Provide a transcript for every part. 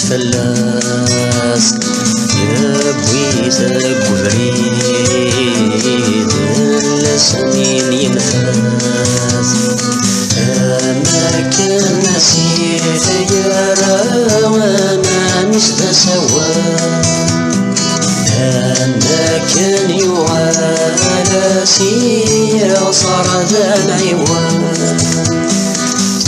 فلاس يا بويت قبريد لسنين ينفاس أماكن نسيت يرى وما نستسوى أماكن يعالى سير صار ذا العوان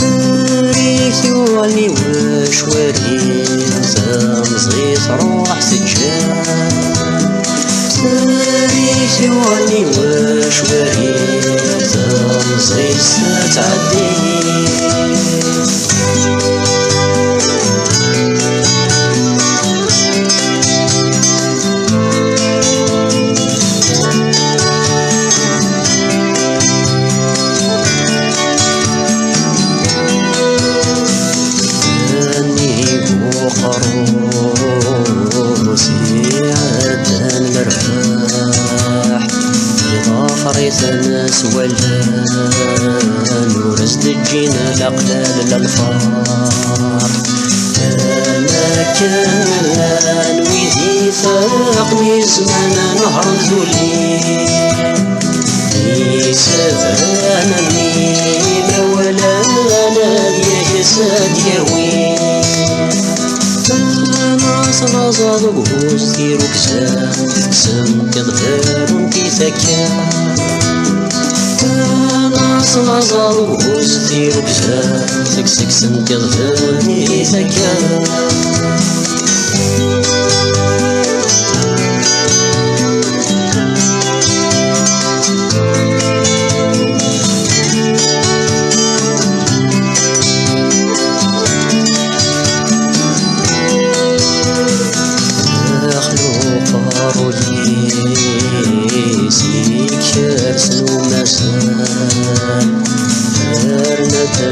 تاريخي ولي وشوري زمزيت روح سجان تاريخي ولي وشوري زمزيت ستعدي ناس ولان ورزد الجينا الأقلال للفار أماكن الآن ويدي فاقني زمان نهر ذليل يسافانا النيل ولا نادي يساد يروي ناصر صادق وستير وكسان سمت غفار في ثكان ناصر صادق وستير وكسان سكسك سمت غفار في ثكان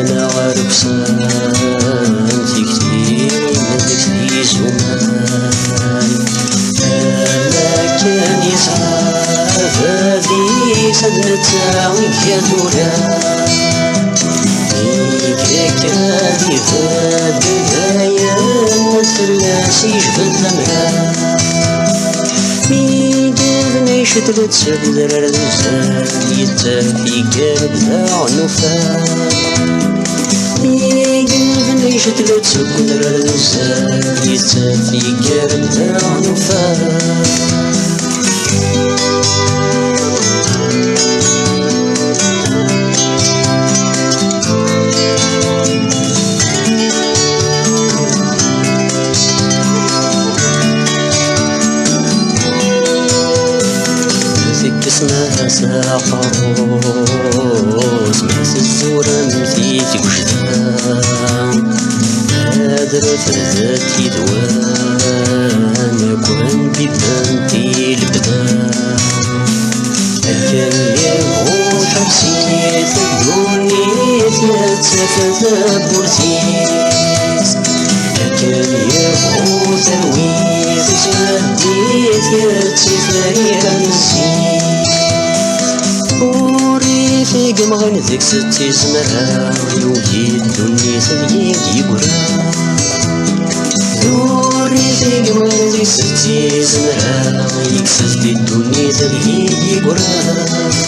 أنا عارف سانتي كتير منك لي زمان أماكن يسعى هذه سدنة ويكادولا يكاك هذه هذه الآية مثلاسي جبن ذمران شتلت سبذر الزان يتافي قلب ذا عنفان يقلبني شتلت سبذر الزان يتافي قلب ذا عنفان اسمها ساقروس ماس الزورم فيك وجدان هادر فرزاتي دوان كون ببنتي البدان أكل يغوش عبسيت الدونيت يتسفت بورتيس أكل يغوش الويت تمديت يتسفرير النسيس في قمغن ذيك ستي زمرها يوجد دوني ثنيك يقرا دوري في قمغن ذيك ستي زمرها يكسد دوني ثنيك يقرا